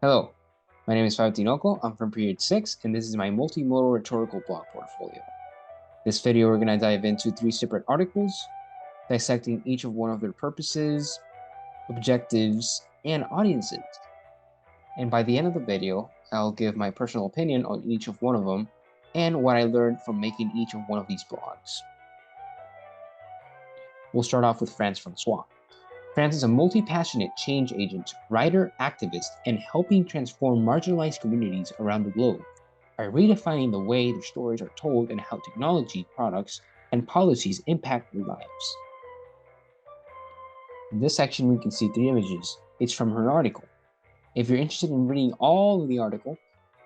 Hello, my name is Fabio Tinoco. I'm from period 6, and this is my multimodal rhetorical blog portfolio. This video, we're going to dive into 3 separate articles, dissecting each of one of their purposes, objectives, and audiences. And by the end of the video, I'll give my personal opinion on each of one of them and what I learned from making each of one of these blogs. We'll start off with Franz Francois. Franz is a multi-passionate change agent, writer, activist, and helping transform marginalized communities around the globe by redefining the way their stories are told and how technology, products, and policies impact their lives. In this section, we can see 3 images. It's from her article. If you're interested in reading all of the article,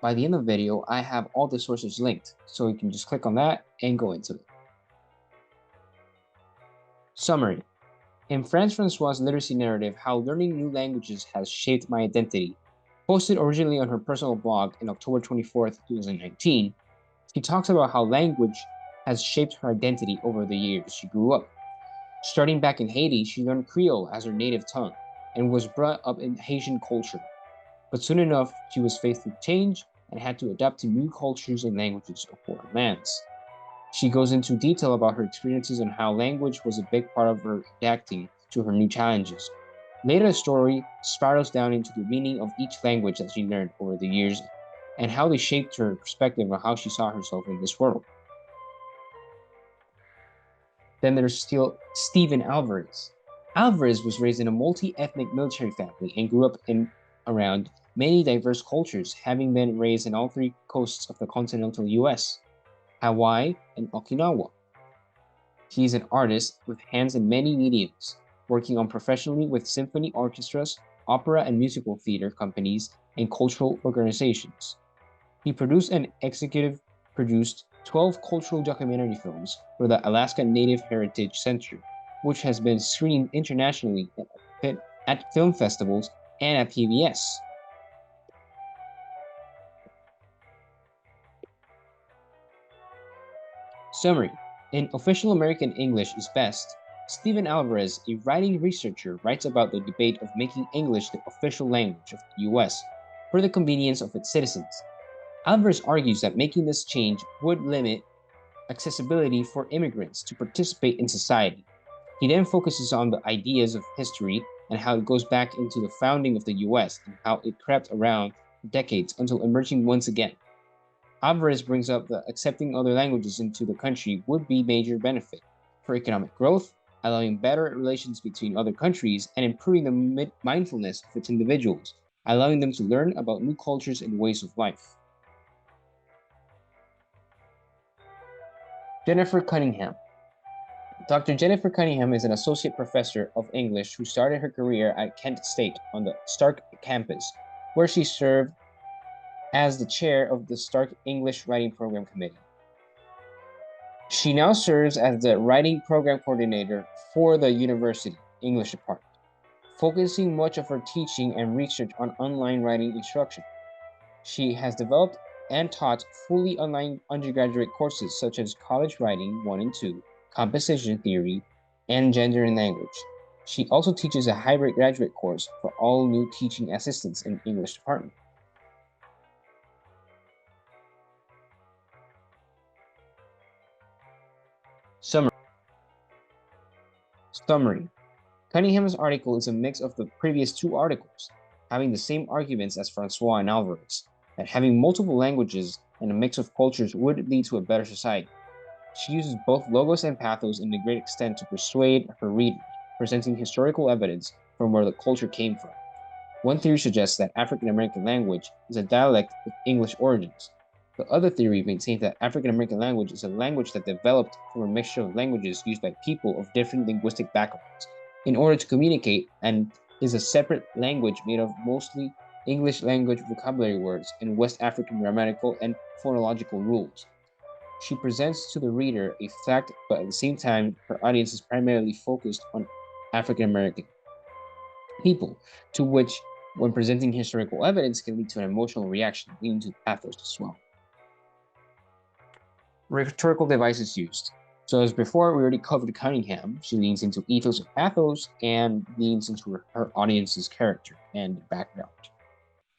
by the end of the video, I have all the sources linked, so you can just click on that and go into it. Summary. In Franz Francois' literacy narrative, How Learning New Languages Has Shaped My Identity, posted originally on her personal blog on October 24, 2019, she talks about how language has shaped her identity over the years she grew up. Starting back in Haiti, she learned Creole as her native tongue and was brought up in Haitian culture. But soon enough, she was faced with change and had to adapt to new cultures and languages of foreign lands. She goes into detail about her experiences and how language was a big part of her adapting to her new challenges. Later, the story spirals down into the meaning of each language that she learned over the years and how they shaped her perspective on how she saw herself in this world. Then there's still Stephen Alvarez. Alvarez was raised in a multi-ethnic military family and grew up in around many diverse cultures, having been raised in all 3 coasts of the continental US. Hawaii, and Okinawa. He is an artist with hands in many mediums, working on professionally with symphony orchestras, opera and musical theater companies, and cultural organizations. He produced and executive produced 12 cultural documentary films for the Alaska Native Heritage Center, which has been screened internationally at film festivals and at PBS. Summary. In Official American English is Best, Stephen Alvarez, a writing researcher, writes about the debate of making English the official language of the US for the convenience of its citizens. Alvarez argues that making this change would limit accessibility for immigrants to participate in society. He then focuses on the ideas of history and how it goes back into the founding of the US and how it crept around for decades until emerging once again. Alvarez brings up that accepting other languages into the country would be a major benefit for economic growth, allowing better relations between other countries, and improving the mindfulness of its individuals, allowing them to learn about new cultures and ways of life. Jennifer Cunningham. Dr. Jennifer Cunningham is an associate professor of English who started her career at Kent State on the Stark campus, where she served as the chair of the Stark English Writing Program Committee. She now serves as the Writing Program Coordinator for the University English Department, focusing much of her teaching and research on online writing instruction. She has developed and taught fully online undergraduate courses such as College Writing 1 and 2, Composition Theory, and Gender and Language. She also teaches a hybrid graduate course for all new teaching assistants in the English department. Summary. Cunningham's article is a mix of the previous 2 articles, having the same arguments as Francois and Alvarez, that having multiple languages and a mix of cultures would lead to a better society. She uses both logos and pathos in a great extent to persuade her readers, presenting historical evidence from where the culture came from. One theory suggests that African American language is a dialect with English origins. The other theory maintains that African American language is a language that developed from a mixture of languages used by people of different linguistic backgrounds in order to communicate and is a separate language made of mostly English language vocabulary words and West African grammatical and phonological rules. She presents to the reader a fact, but at the same time, her audience is primarily focused on African American people, to which, when presenting historical evidence, can lead to an emotional reaction, leading to pathos as well. Rhetorical devices used. So as before, we already covered Cunningham. She leans into ethos and pathos and leans into her audience's character and background.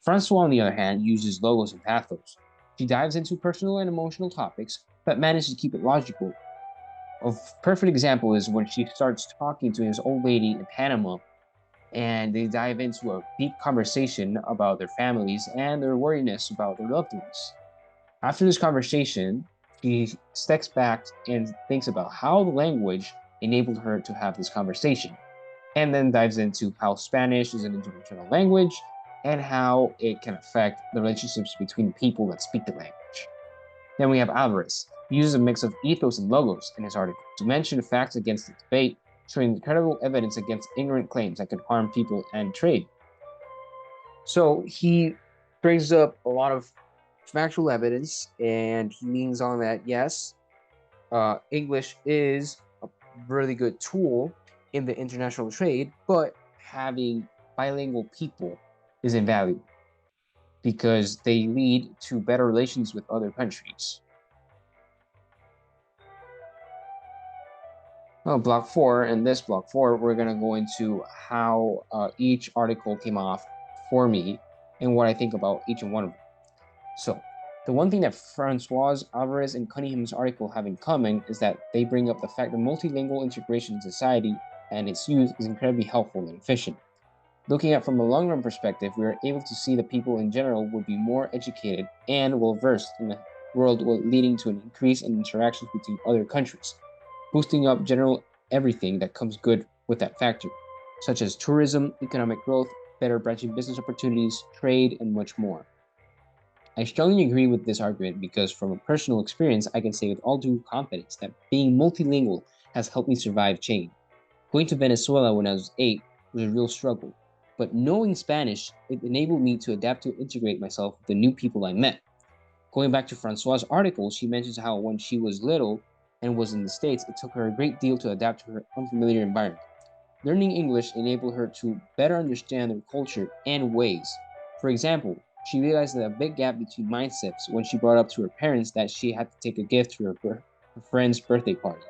Francois, on the other hand, uses logos and pathos. She dives into personal and emotional topics, but manages to keep it logical. A perfect example is when she starts talking to his old lady in Panama, and they dive into a deep conversation about their families and their worriness about their loved ones. After this conversation, she steps back and thinks about how the language enabled her to have this conversation, and then dives into how Spanish is an international language and how it can affect the relationships between people that speak the language. Then we have Alvarez. He uses a mix of ethos and logos in his article to mention facts against the debate, showing credible evidence against ignorant claims that could harm people and trade. So he brings up a lot of factual evidence, and he leans on that, yes, English is a really good tool in the international trade, but having bilingual people is invaluable because they lead to better relations with other countries. Well, block 4, in this block 4, we're going to go into how each article came off for me and what I think about each and one of them. So, the one thing that Francois, Alvarez, and Cunningham's article have in common is that they bring up the fact that multilingual integration in society and its use is incredibly helpful and efficient. Looking at from a long-run perspective, we are able to see that people in general would be more educated and well-versed in the world, leading to an increase in interactions between other countries, boosting up general everything that comes good with that factor, such as tourism, economic growth, better branching business opportunities, trade, and much more. I strongly agree with this argument because from a personal experience, I can say with all due confidence that being multilingual has helped me survive change. Going to Venezuela when I was 8 was a real struggle, but knowing Spanish, it enabled me to adapt to integrate myself with the new people I met. Going back to Francois' article, she mentions how when she was little and was in the States, it took her a great deal to adapt to her unfamiliar environment. Learning English enabled her to better understand their culture and ways. For example, she realized that a big gap between mindsets when she brought up to her parents that she had to take a gift to her friend's birthday party.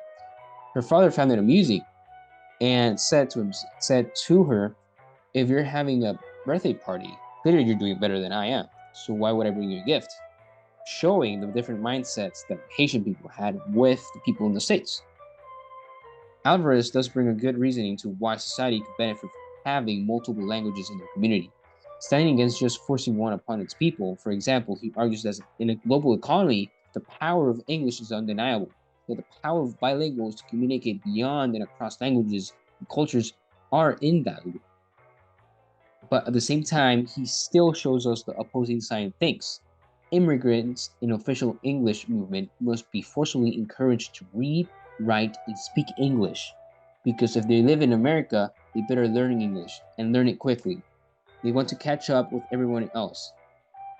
Her father found it amusing and said to her, "If you're having a birthday party, clearly you're doing better than I am. So why would I bring you a gift?" Showing the different mindsets that Haitian people had with the people in the States. Alvarez does bring a good reasoning to why society could benefit from having multiple languages in their community. Standing against just forcing one upon its people, for example, he argues that in a global economy, the power of English is undeniable, yet the power of bilinguals to communicate beyond and across languages and cultures are invaluable. But at the same time, he still shows us the opposing side of things. Immigrants in official English movement must be forcibly encouraged to read, write, and speak English. Because if they live in America, they better learn English and learn it quickly. They want to catch up with everyone else.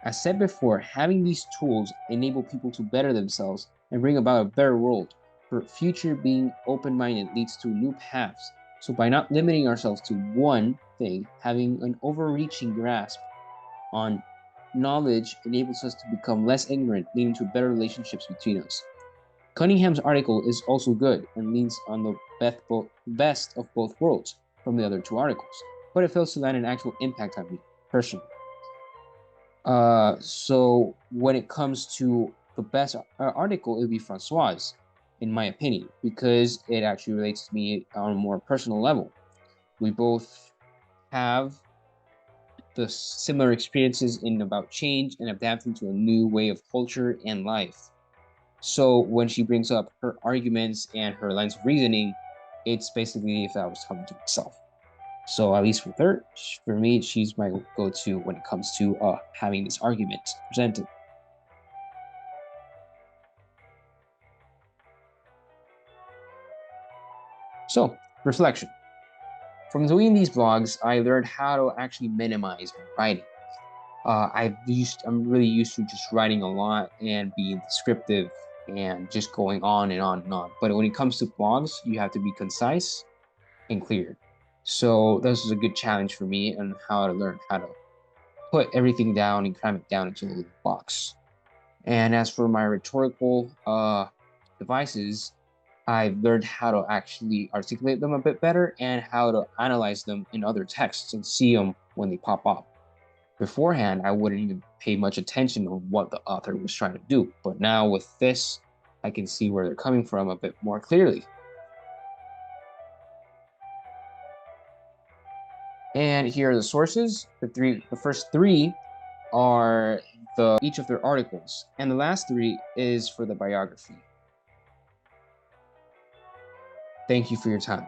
As said before, having these tools enable people to better themselves and bring about a better world. For future being open-minded leads to new paths. So by not limiting ourselves to one thing, having an overreaching grasp on knowledge enables us to become less ignorant, leading to better relationships between us. Cunningham's article is also good and leans on the best of both worlds from the other two articles, but it fails to land an actual impact on me personally. So when it comes to the best article, it would be Francois, in my opinion, because it actually relates to me on a more personal level. We both have the similar experiences in about change and adapting to a new way of culture and life. So when she brings up her arguments and her lines of reasoning, it's basically if I was talking to myself. So at least with her, for me, she's my go-to when it comes to having this argument presented. So reflection. From doing these blogs, I learned how to actually minimize my writing. I'm really used to just writing a lot and being descriptive and just going on and on and on. But when it comes to blogs, you have to be concise and clear. So this is a good challenge for me and how to learn how to put everything down and cram it down into a little box. And as for my rhetorical devices, I've learned how to actually articulate them a bit better and how to analyze them in other texts and see them when they pop up. Beforehand, I wouldn't even pay much attention to what the author was trying to do. But now with this, I can see where they're coming from a bit more clearly. And here are the sources. The first three are each of their articles, and the last three is for the biography. Thank you for your time.